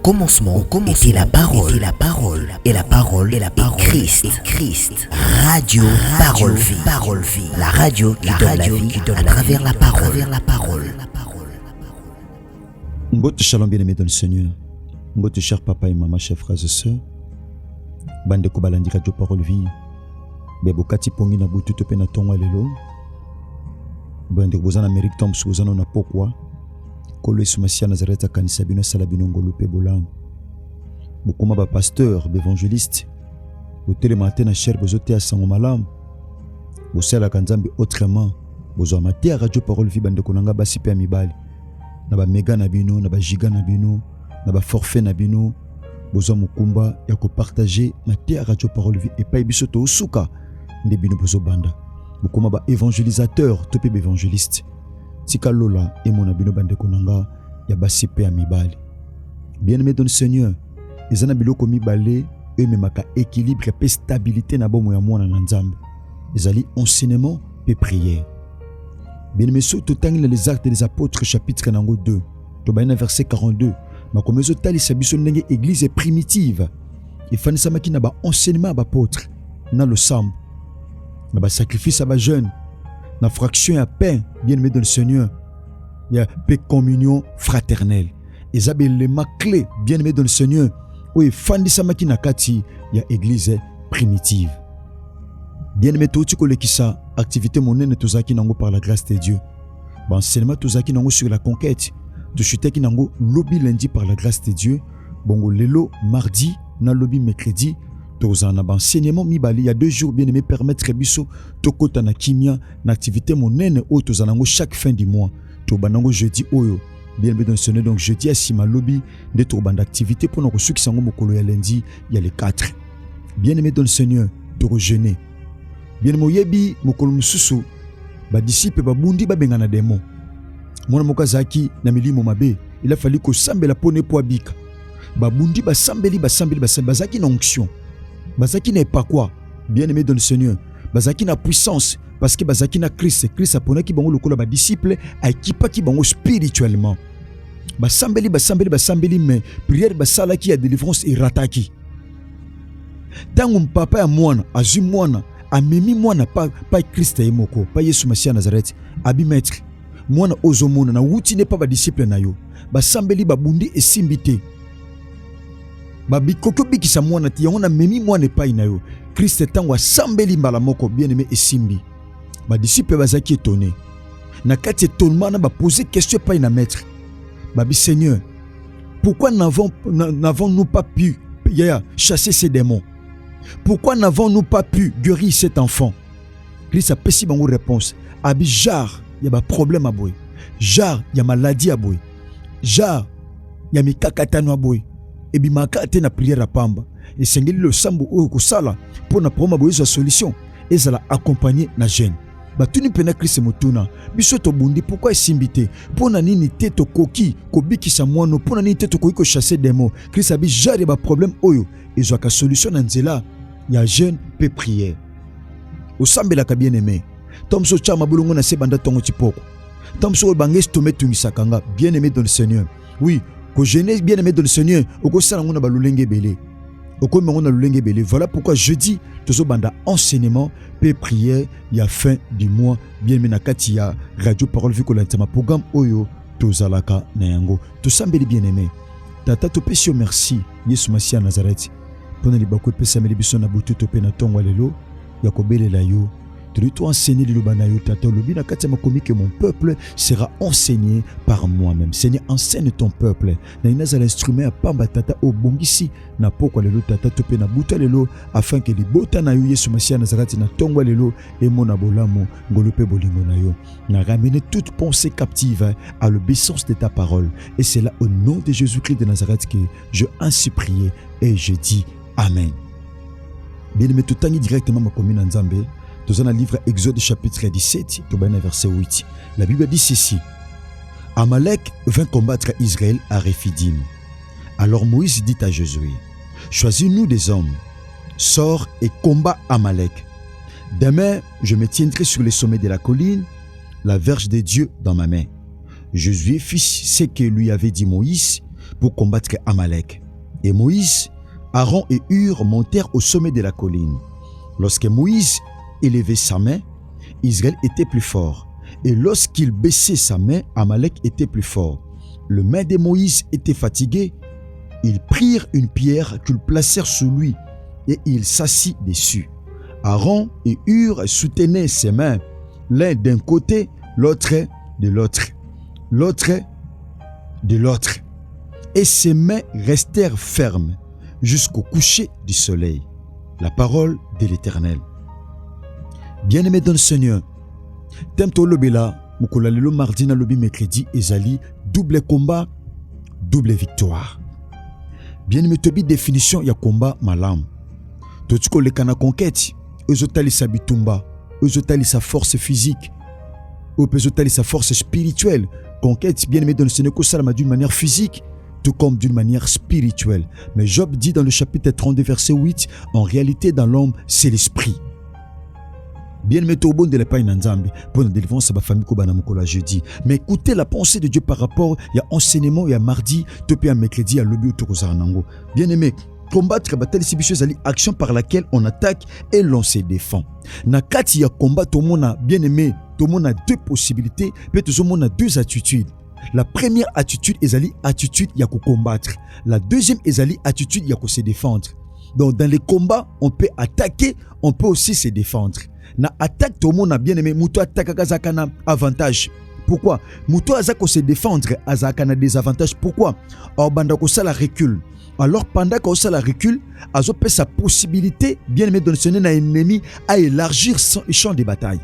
commencement était la parole, et la parole est Christ. Radio Parole Vie, la radio qui donne la vie à travers la parole. Mbote shalom bien-aimé dans le Seigneur. Mbote cher papa et maman, chers frères et sœurs. Bande ko balandi Radio Parole Vie. Bebo kati pongi na butu to pe na tonga lelo. Bande ko bozana Amérique tom suzana na pokwa. Kolo Masia Nazareth kanisa bino sala bino ngolo pe bolam. Bokoma ba pasteur, évangéliste. Botele matin na cher bozote asango malam. Bosala kanzambi autrement. Bozo amaté Radio Parole Vie bande ko nanga basi pe amibali. Na ba mega na bino, na ba giga na bino, na ba forfait na bino. Bozo mukumba ya ko partager maté Radio Parole Vie et pa biso to suka nde bino bozo banda. Bokoma ba évangélisateur, to pe évangéliste. Tika lola et mon abino bande konanga ya basi pe amibali. Bien-aimé dans le Seigneur, ezana biloko mibale e memaka équilibre et stabilité na bomo ya mwana na Nzambe. Ezali enseignement pe prière. Bien-aimé surtout tangi les actes des apôtres chapitre nango 2. To baina verset 42. Makomezo tali sabiso ndenge église primitive. Ifanisa maki na ba enseignement ba apôtre na le sam. Na ba sacrifice ba jeune. La fraction à pain, bien-aimé dans le Seigneur, il y a paix communion fraternelle. Isabelle les clés, bien-aimé dans le Seigneur, où il fandi samaki nakati, il y a église primitive. Bien-aimé tout ça, activité monnaie tozaki nango par la grâce de Dieu. Bon enseignement tozaki nango sur la conquête. Tu chutais ki nango lobby lundi par la grâce de Dieu. Bongo lelo mardi na lobby mercredi. Tozana enseignement mibali il y a 2 jours bien aimé permettre biso tokota na kimia na activité monene o tozanango chaque fin du mois to banango jeudi oyo bien aimé dans ce donc jeudi à sima lobby de to banda activité pour nous ceux qui sont mokolo ya lundi il y a les 4 bien aimé dans le Seigneur to jeûner bien moyebi mokolo mususu ba disciple ba bundi ba bengana demo mona mokazaki na milimo mabe il a fallu ko sambela pone po abika ba bundi ba sambeli bazaki na onction. Bazaki n'est pas quoi, bien-aimé dans le Seigneur. Bazaki na puissance, parce que Bazaki na Christ. Christ a pona ki bango lokola ba disciple, a équipa ki bango spirituellement. Basambeli, mais prière basala ki a délivrance et rataki. Tango papa ya mwana, azu mwana, amemi mwana pa Christ ya moko, pa Yesu Masia Nazareth, abi maître. Mwana ozomona na wuti ne pa ba disciple na yo. Basambeli babundi et simbité. Babi koko biki sa mwana ti yona memi mwana epai na yo Christ tango asambeli mbala moko bien-aimé esimbi ba disciple bazaki étonné na kati étonnement na ba poser question epai na maître babi Seigneur pourquoi n'avons-nous pas pu chasser ces démons, pourquoi n'avons-nous pas pu guérir cet enfant? Christ a pesi bango réponse abi jar ya ba problème a boy jar ya maladie a boy jar ya mikakatano a boy et bimaka te na prière à pamba et sengeli le sambo o ko sala pour na proma boyezo solution et ça l'a accompagné na jeune batuni pena Christ motuna biso to bundi pourquoi simbité pour na nini te to koki ko bikisa mwana pour na nini te to koki ko chasser des mots Christ abi jare ba problème oyo et ka solution na nzela ya jeune pe prière au sambela ka bien aimé tomso chama bulungu na se banda tongo tipoko tomso banges to metungisa kanga bien aimé dans le Seigneur oui. Que jeunesse bien-aimé dans le Seigneur, voilà pourquoi jeudi, tozo banda enseignement, paix prière, il y a fin du mois, bien-aimé na katia, Radio Parole Vie kolantama programme oyo, tozalaka na yango. To sambeli bien-aimé. Tata to pesio merci, Yesu Masia Nazareth. Pona libako pesa meli biso na butu to pe na tongo lelo, yakobele la yo. Tu dois enseigner le Lubanayo Tata Lubina Katima Komi que mon peuple sera enseigné par moi-même. Seigneur, enseigne ton peuple. Naïnaz à l'instrument à Pamba Tata au Bongisi na pokwa lelo Tata Tope na buta lelo afin que les bota na yo Yesu Masia Nazareth na tongwa lelo et mon abolamo ngolope bolingo na yo. Na ramener toute pensée captive à l'obéissance de ta parole. Et c'est là au nom de Jésus-Christ de Nazareth que je ainsi prié et je dis Amen. Bien aimé tout tangi directement ma commune en Zambé. Dans un livre Exode chapitre 17, verset 8. La Bible dit ceci. Amalek vint combattre Israël à Rephidim. Alors Moïse dit à Josué, choisis-nous des hommes, sors et combat Amalek. Demain, je me tiendrai sur les sommets de la colline, la verge de Dieu dans ma main. Josué fit ce que lui avait dit Moïse, pour combattre Amalek. Et Moïse, Aaron et Hur montèrent au sommet de la colline. Lorsque Moïse élevait sa main, Israël était plus fort. Et lorsqu'il baissait sa main, Amalek était plus fort. Le main de Moïse était fatigué. Ils prirent une pierre qu'ils placèrent sous lui et il s'assit dessus. Aaron et Hur soutenaient ses mains, l'un d'un côté, l'autre de l'autre, l'autre de l'autre. Et ses mains restèrent fermes jusqu'au coucher du soleil. La parole de l'Éternel. Bien-aimé dans le Seigneur, Temto Lobela, Mukolalelo Mardina Lobi Mercredi, Ezali, double combat, double victoire. Bien-aimé, tobi définition ya combat malam. Totiko le kana conquête, ezotali sa bitumba, ezotali sa force physique, ou ezotali sa force spirituelle. Conquête, bien-aimé dans le Seigneur, que ça d'une manière physique, tout comme d'une manière spirituelle. Mais Job dit dans le chapitre 32, verset 8, en réalité, dans l'homme, c'est l'esprit. Bien-aimé, au bon de l'épargne Nzambi, pour la délivrance de la famille Kobana Mukola jeudi. Mais écoutez la pensée de Dieu par rapport, il y a enseignement, il y a mardi, topé à mercredi, à l'objet autour de bien-aimé, combattre bataille c'est une action par laquelle on attaque et l'on se défend. Nakati ya combat, tout le monde a bien-aimé, tout le monde a deux possibilités, mais tout le monde a deux attitudes. La première attitude est l'attitude ya combattre. La deuxième est l'attitude ya se défendre. Donc dans les combats, on peut attaquer, on peut aussi se défendre. Na attaque tout le monde a bien aimé, muto attaque kazakana avantage. Pourquoi? Muto azako se défendre azakana des avantages. Pourquoi? Or banda ko sala recul. Alors pendant qu'on sala recul, azo peut sa possibilité bien aimé donner son ennemi à élargir son champ de bataille.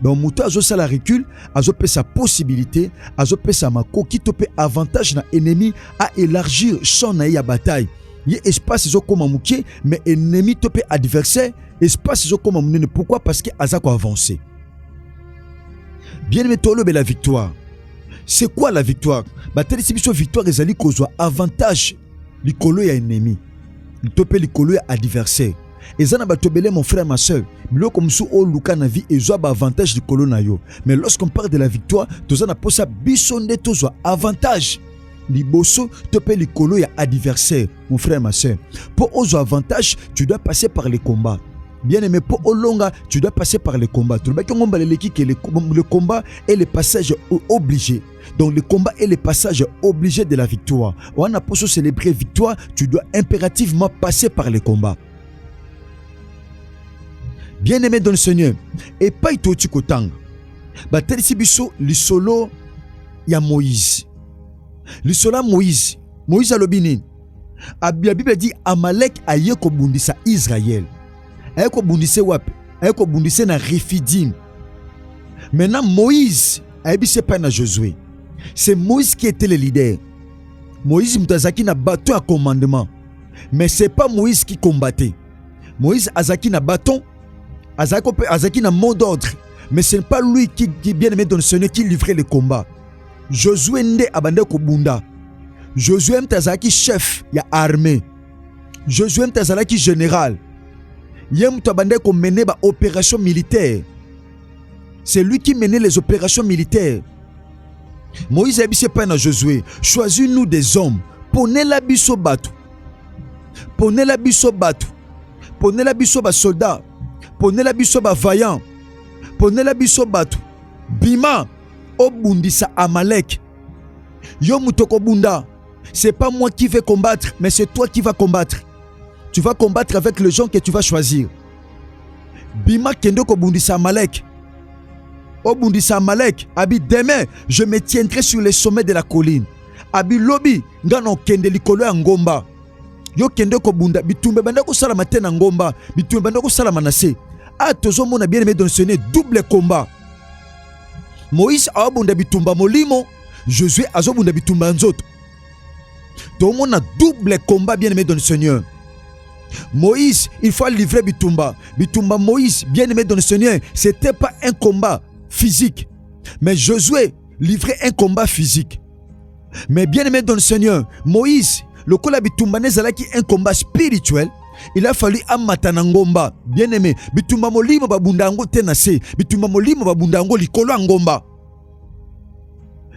Donc muto azo sala recul, azo peut sa possibilité, azo peut sa mako qui topé avantage na ennemi à élargir champ na ya bataille. Il y a espace zo comme mouké mais ennemi topé adversaire espace zo comme mouné. Pourquoi? Parce que azako avancer. Bien aimé tolo la victoire. C'est quoi la victoire? Bataille si victoire ezali kozwa avantage likolo ya ennemi. Topé likolo ya adversaire. Ezana batobele mon frère ma soeur. Biloko musu o luka na vie ezwa ba avantage likolo na yo. Mais lorsqu'on parle de la victoire, tozana posa bisonde tozwa avantage. Liboso topé likolo ya adversaire, mon frère ma soeur. Pour aux avantages, tu dois passer par les combats. Bien aimé, pour Olonga, tu dois passer par les combats. Le combat est le passage obligé. Donc le combat est le passage obligé de la victoire. On a pour célébrer victoire, tu dois impérativement passer par les combats. Bien aimé dans le Seigneur, et pas itoti kotang. Batel sibiso li solo ya Moïse. Li solo Moïse. Moïse a l'obinin. La Bible dit Amalek a yeko bundisa Israël. Ayeko bundise wap. Ayeko bundise na Refidim. Maintenant Moïse a ebise pas na Josué. C'est Moïse qui était le leader. Moïse mutazaki na bâton à commandement. Mais c'est pas Moïse qui combattait. Moïse azaki na bâton, azaki na mot d'ordre. Mais ce n'est pas lui qui bien aimé dans le Seigneur qui livrait le combat. Josué nde abande ko bunda. Josué mutazaki chef ya armée. Josué mutazaki général. Yem mutabande ko mener ba opération militaire. C'est lui qui menait les opérations militaires. Moïse a dit pas à Josué, choisis-nous des hommes, prenez la biso batu, prenez la biso batu, prenez la biso ba soldat, prenez la biso ba vaillant, prenez la biso batu, bima, obundisa Amalek, yo mutoko bunda, c'est pas moi qui vais combattre, mais c'est toi qui vas combattre. Tu vas combattre avec les gens que tu vas choisir. Bima kendo ko bundisa Amalek. Obundisa Amalek, abi demain, je me tiendrai sur les sommets de la colline. Abi lobi, ngano kende likolo ya ngomba. Yo kende ko bunda, bitumbe banda ko sala matena ngomba, bitumbe banda ko sala manase. A tozo mona bien aimé dans ce double combat. Moïse a bunda bitumba molimo, Josué a bunda bitumba nzoto. Tout le monde a double combat bien aimé dans le Seigneur. Moïse, il faut livrer bitumba. Bitumba Moïse, bien aimé dans le Seigneur, c'était pas un combat physique. Mais Josué livrait un combat physique. Mais bien aimé dans le Seigneur, Moïse, le kola bitumba nezalaki un combat spirituel. Il a fallu amatana ngomba. Bien aimé, bitumba molimo babundango tenase, bitumba molimo babundango likolo ngomba.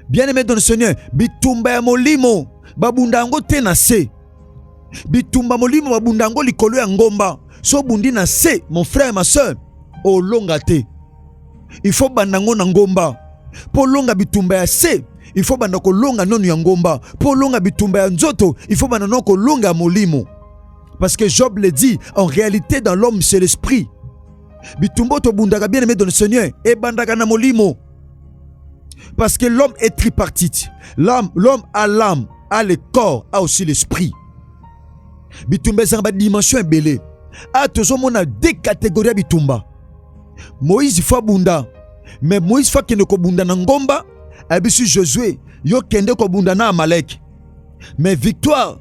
Bien aimé dans le Seigneur, bitumba ya molimo babunda yango te na se. Bitumba molimo babunda yango likolo ya ngomba. So bundi na se, mon frère et ma soeur, olonga te. Il faut bandango na ngomba. Po longa bitumba ya se, il faut bandako longa nonu ya ngomba. Po longa bitumba ya nzoto, il faut bandako longa molimo. Parce que Job le dit, en réalité dans l'homme c'est l'esprit. Bitumbo to bundaka bien aimé dans le Seigneur et bandaka na molimo. Parce que l'homme est tripartite. L'homme a l'âme, a le corps, a aussi l'esprit. Bitumba zamba dimension ebele. A toujours mon a deux catégories bitumba. Moïse fa bunda, mais Moïse fa kende ko bunda na ngomba, abisu Josué yo kende ko bunda na Amalek. Mais victoire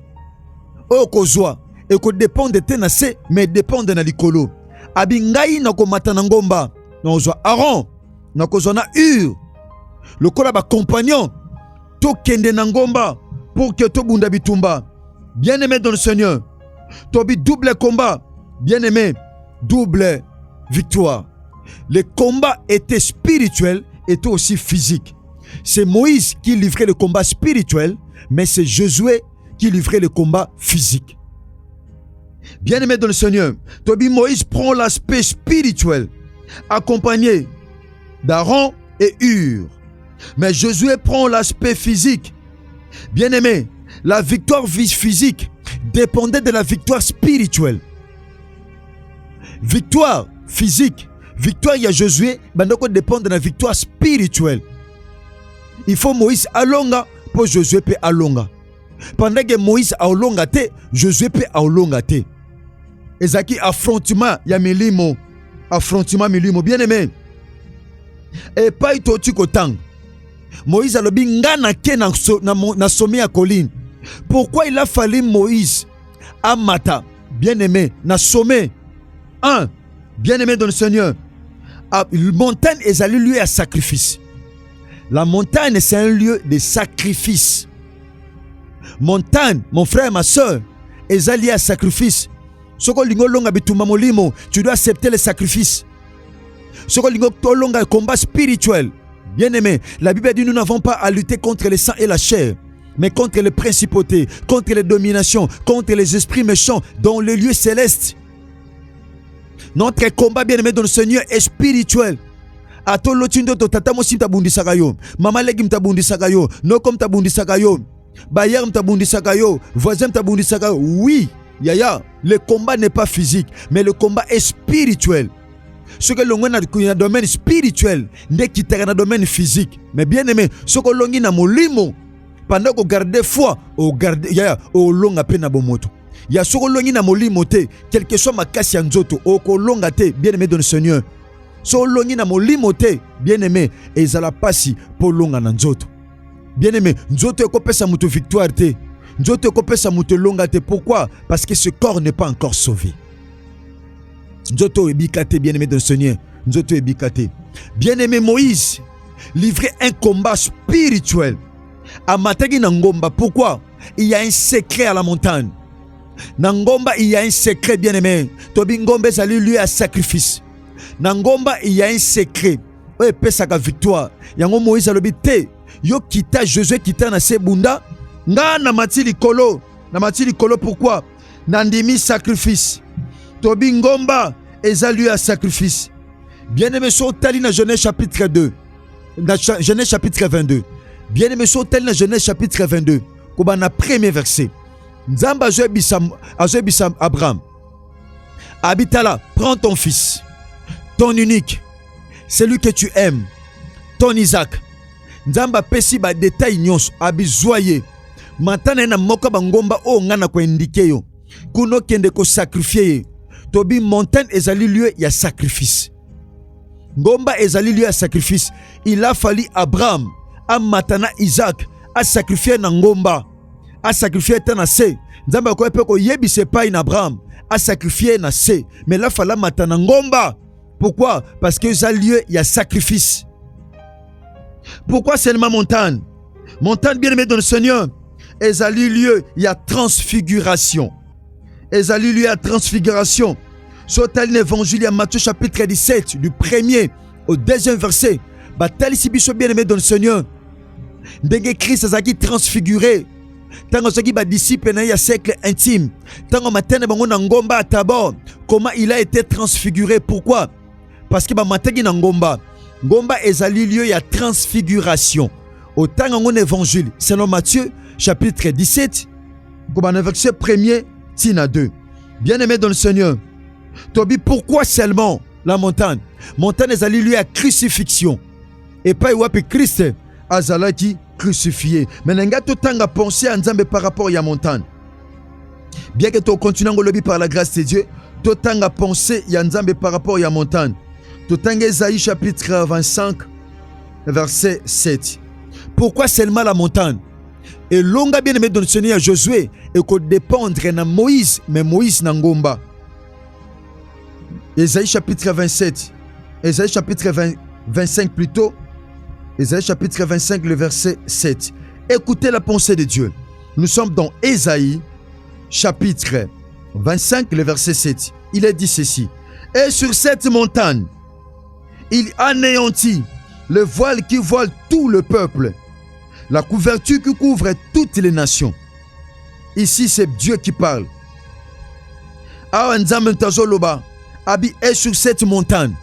o kozwa et ko dépend de tenase, mais dépend de na likolo. Abi ngai na ko mata na ngomba, na ozwa Aaron, na ko zona Ur. Le kola ba compagnon to kende na ngomba pour que to bunda bitumba. Bien-aimé dans le Seigneur, to bi double combat. Bien-aimé, double victoire. Le combat était spirituel, était aussi physique. C'est Moïse qui livrait le combat spirituel, mais c'est Josué qui livrait le combat physique. Bien-aimé dans le Seigneur, Tobi Moïse prend l'aspect spirituel, accompagné d'Aaron et Hur. Mais Josué prend l'aspect physique. Bien-aimé, la victoire physique dépendait de la victoire spirituelle. Victoire physique, victoire ya Josué, bandoko dépend de la victoire spirituelle. Il faut Moïse alonga pour Josué peut alonga. Pendant que Moïse alonga te, Josué peut alonga te. Ezaki affrontement ya milimo, affrontement milimo bien aimé. Et pas itoti kotang. Moïse alobi ngana ke na sommet ya colline. Pourquoi il a fallu Moïse amata bien aimé na sommet? Un, bien-aimé dans le Seigneur, la montagne est un lieu à sacrifice. La montagne c'est un lieu de sacrifice. Montagne, mon frère, ma soeur, est un lieu à sacrifice. Tu dois accepter le sacrifice. Combat spirituel. Bien-aimé, la Bible dit nous n'avons pas à lutter contre le sang et la chair, mais contre les principautés, contre les dominations, contre les esprits méchants dans les lieux célestes. Notre combat bien-aimé dans le Seigneur est spirituel. Atolo tindo to tata mosi tabundisaka yo, mama legi mtabundisaka yo, no comme tabundisaka yo, bayar mtabundisaka yo, voisin mtabundisaka yo. Oui, yaya, le combat n'est pas physique, mais le combat est spirituel. Ce que l'on a dans le domaine spirituel n'est qui dans le domaine physique. Mais bien-aimé, ce que l'on a dans molimo, pendant qu'on garde foi, on garde yaya, on long appelle na bomoto. Ya soko longi na molimo te, quel que soit ma kasi nzoto, o ko longa te, bien-aimé dans le Seigneur. So longi na molimo te, bien-aimé, et zala pasi po longa na nzoto. Bien-aimé, nzoto ko pesa mutu victoire te. Nzoto ko pesa mutu longa te. Pourquoi? Parce que ce corps n'est pas encore sauvé. Nzoto ebikate, bien-aimé dans le Seigneur. Nzoto ebikate. Bien-aimé Moïse livrait un combat spirituel. A matagi na ngomba. Pourquoi? Il y a un secret à la montagne. Nangomba, il y a un secret, bien-aimé. Tobi ngombe zali lui à sacrifice. Nangomba, il y a un secret. Oye pesaka victoire. Yango Moïse alobi te. Yo kita Josué kita na sebunda. Nga na matili kolo. Na matili kolo pourquoi? Nandimi sacrifice. Tobi ngomba ezali à sacrifice. Bien-aimé so tali na Genèse chapitre 2. Dans Genèse chapitre 22. Bien-aimé so tali na Genèse chapitre 22. Koba na premier verset. Nzamba Azebissam Abraham. Habitala, prends ton fils, ton unique, celui que tu aimes, ton Isaac. Nzamba pesi ba détail nyonso abizoye. Matana na moka bangomba o ngana ko indiqué yo. Kuno kende ko sacrifier. Tobi montagne ezali lieu ya sacrifice. Ngomba ezali lieu ya sacrifice. Il a fallu Abraham a matana Isaac a sacrifier na ngomba. A sacrifier na se. Nzamba ko epe ko yebise pa in Abraham a sacrifier na se. Mais là fala matana ngomba. Pourquoi? Parce que ça lieu il y a sacrifice. Pourquoi seulement montagne? Montagne bien-aimée dans le Seigneur. Ezali lieu il y a transfiguration. Ezali lieu à transfiguration. Sotal l'évangile à Matthieu chapitre 17 du 1er au 2e verset. Batali si biso bien-aimé dans le Seigneur. Ndenge Christ azaki transfiguré. Tango soki ba disciple na ya cercle intime. Tango matene bango na ngomba Tabor. Comment il a été transfiguré? Pourquoi? Parce que ba mategi na ngomba. Ngomba ezali lieu ya transfiguration. Au tango ngon évangile selon Matthieu chapitre 17, comme verset 1er tina 2. Bien-aimé dans le Seigneur. Tobi, pourquoi seulement la montagne? Montagne ezali lieu ya crucifixion. Et pas wapi Christ azalaki crucifié. Mais n'enga to tanga penser à Nzambe par rapport à la montagne. Bien que tu continues à lobby par la grâce de Dieu, tu tanga penser à Nzambe par rapport à la montagne. Tu tanga Esaïe chapitre 25 verset 7. Pourquoi seulement la montagne? Et longa bien aimé dans le Seigneur Josué et qu'on dépendre de Moïse, mais Moïse n'angomba. Esaïe chapitre 27, Esaïe chapitre 25 plutôt. Ésaïe chapitre 25, le verset 7. Écoutez la pensée de Dieu. Nous sommes dans Ésaïe chapitre 25, le verset 7. Il est dit ceci. Et sur cette montagne, il anéantit le voile qui voile tout le peuple, la couverture qui couvre toutes les nations. Ici, c'est Dieu qui parle. Abi est sur cette montagne.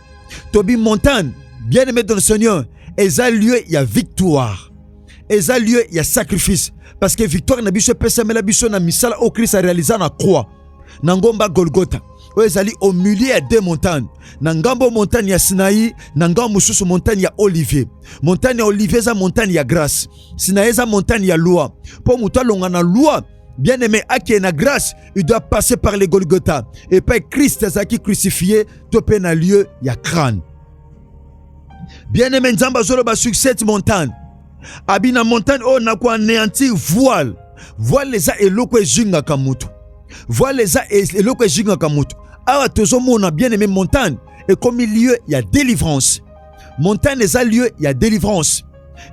Tobi montagne, bien aimé dans le Seigneur. Et ça lieu il y a victoire. Et ça lieu il y a sacrifice. Parce que victoire n'a biso pesa mela biso na misala au Christ a réalisé na croix. Nangomba Golgotha. Ezali au milieu des montagnes. Nangambo montagne ya Sinaï, nangambo mususu montagne ya Olivier. Montagne ya Olivier za montagne ya grâce. Sinaï za montagne ya loi. Pour muta longa na loi. Bien aimé, à na grâce, il doit passer par les Golgotha. Et pas Christ qui crucifié, topé na lieu ya crâne. Bien aimé, Nzamba zoloba sur cette montagne. Abina montagne, oh na kwa anéantir voile. Voile les a eloko ejinga kamutu. Voile les a eloko ejinga kamutu. Awa tozo mona bien aimé montagne. Et comme lieu, il y a délivrance. Montagne les a lieu, il y a délivrance.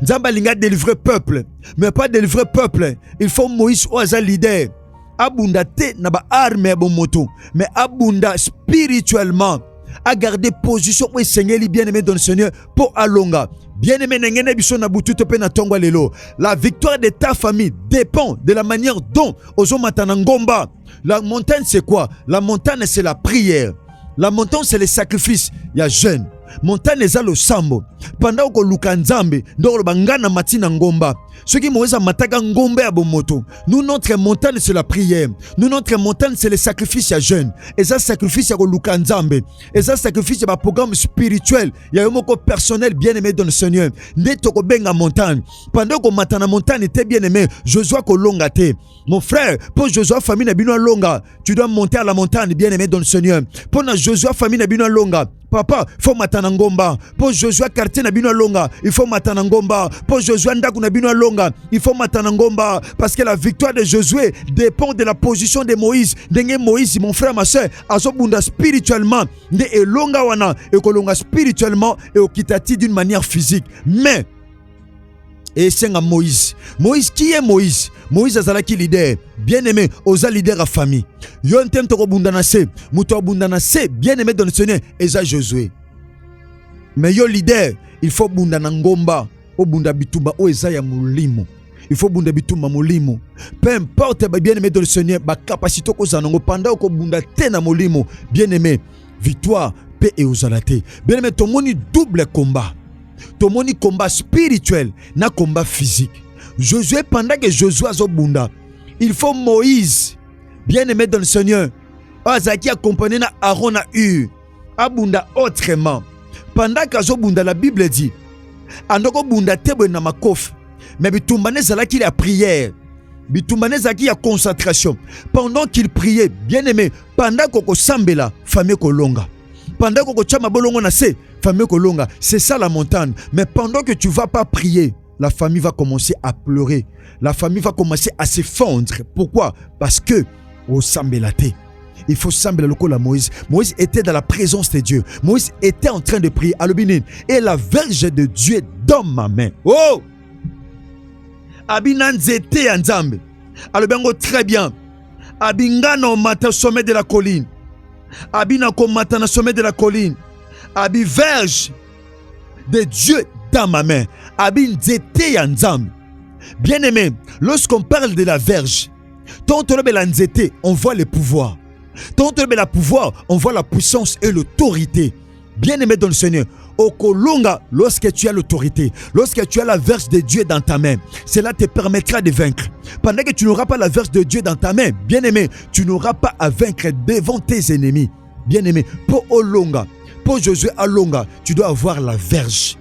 Nzamba linga délivrer peuple. Mais pas délivrer peuple. Il faut Moïse ou aza leader. Abunda te na ba arme bon moto. Mais abunda spirituellement. À garder position où Seigneur bien aimé dans le Seigneur pour alonga. Bien aimé n'engene biso na butu to pe na tongwa lelo. La victoire de ta famille dépend de la manière dont ozomata ngomba. La montagne c'est quoi? La montagne c'est la prière. La montagne c'est le sacrifice. Il y a jeûne. Montagne eza lo sambo. Pendant ko luka nzambe ndoko bangana matina ngomba. Ceux qui moïse mataka ngombe ya bomoto. Nous notre montagne c'est la prière. Nous notre montagne c'est le sacrifice ya jeûne. Et ça sacrifice ya ko luka nzambe. Et ça sacrifice ya programme spirituel. Ya yomoko personnel bien aimé dans le Seigneur. Neto ko benga montagne. Pendant ko matana montagne était bien aimé. Josué ko longa te. Mon frère, pour Josué famille na bino longa, tu dois monter à la montagne bien aimé dans le Seigneur. Pour na Josué famille na bino longa. Papa, il faut matana ngomba. Pour Josué quartier na bino longa, il faut matana ngomba. Pour Josué ndaku na bino longa, il faut matana ngomba. Parce que la victoire de Josué dépend de la position de Moïse. Denge Moïse, mon frère, ma soeur, azobunda spirituellement. De elonga wana, ekolonga spirituellement et okitati d'une manière physique. Mais et c'est un Moïse. Moïse, qui est Moïse? Moïse azalaki leader. Bien aimé, oza leader à famille. Yon tem toko bundana se. Muto bundana se. Bien aimé dans le Seigneur. Eza Josué. Mais yo leader, il faut bundana ngomba. O bunda bitumba o eza ya mulimo. Il faut bunda bitumba mulimo. Peu importe bien aimé dans le Seigneur, ba capacité ko zanongo pendant ko bunda tena mulimo. Bien aimé, victoire, paix et ozalate. Bien aimé, ton moni double combat. Ton moni combat spirituel, na combat physique. Josué, pendant que Josué a bunda, il faut Moïse, bien aimé dans le Seigneur, Azaki accompagné na Aaron a eu, abunda autrement. Pendant que bunda, la Bible dit, andoko bunda tebe na makof, mais bitumbane zalaki la prière, bitumbane zalaki la concentration. Pendant qu'il priait, bien aimé, pendant qu'on sambela, famille kolonga. Pendant qu'on chama bolongo na se, famille kolonga. C'est ça la montagne. Mais pendant que tu vas pas prier, la famille va commencer à pleurer. La famille va commencer à se fondre. Pourquoi? Parce que au sambelate. Il faut sembler le col à Moïse. Moïse était dans la présence de Dieu. Moïse était en train de prier. Alobinin. Et la verge de Dieu est dans ma main. Oh! Abinan zete anzambe. Alobengo très bien. Abingano mata sommet de la colline. Abina ko mata na sommet de la colline. Abi verge de Dieu dans ma main. Abin zete anzambe. Bien-aimé, lorsqu'on parle de la verge, tant on voit le pouvoir. Tant le pouvoir, on voit la puissance et l'autorité. Bien-aimé dans le Seigneur, au Kolonga, lorsque tu as l'autorité, lorsque tu as la verge de Dieu dans ta main, cela te permettra de vaincre. Pendant que tu n'auras pas la verge de Dieu dans ta main, bien-aimé, tu n'auras pas à vaincre devant tes ennemis. Bien-aimé, pour Olonga, pour Josué Alonga, tu dois avoir la verge.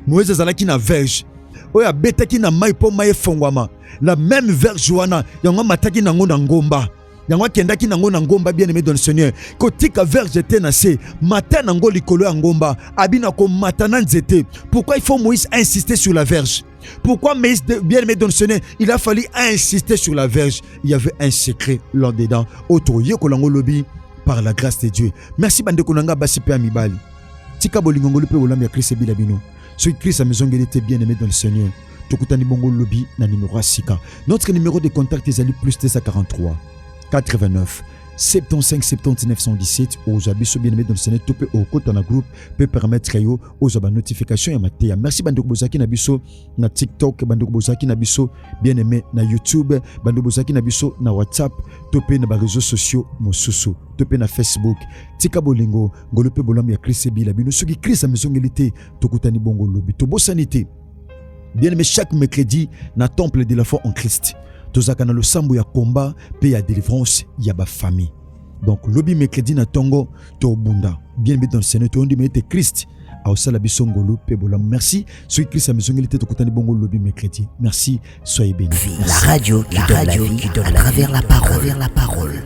Moïse Zalaki na verge. Oya betaki na mai po mai fongwama. La même verge wana, yango mataki nango na ngomba. Yango kendaki nango na ngomba, bien-aimé dans le Seigneur. Kotika verge était nassé, matin nango likolo ya ngomba, abina ko matana nzete. Pourquoi il faut Moïse insister sur la verge? Pourquoi Moïse, bien-aimé dans le Seigneur, il a fallu insister sur la verge? Il y avait un secret là-dedans. Auto yeko lango lobi par la grâce de Dieu. Merci bande konanga basipe amibali. Tika bolingo pe olambi ya Christ bilabino. Ce Christ a maison était bien-aimé dans le Seigneur. Tokutani bongo lobi na numéro Sika. Notre numéro de contact est plus 243 89 75 79 117 aux abisso bien-aimés dans le Seigneur. Topé au côté dans groupe peut permettre aux aba notification et matéa. Merci bandoko bozaki na biso na TikTok, bandoko bozaki na biso bien-aimé na YouTube, bandoko bozaki na biso na WhatsApp, topé na ba réseaux sociaux mosusu, topé na Facebook. Tika bolingo ngolope bolambi ya Christ bilabino soki Christ a maison ngélité tokutani bongo lobi to bosanité. Bien-aimé, chaque mercredi na temple de la foi en Christ. Tozaka na lo sambo ya combat pe ya délivrance ya ba famille. Donc lobi mercredi na tongo to bunda. Bien-aimé dans le Seigneur, to ndi mete Christ a osala biso ngolo pe bola. Merci. Soki Christ a maison ngélité tokutani bongo lobi mercredi. Merci, soyez bénis. La radio qui donne la vie à travers la parole.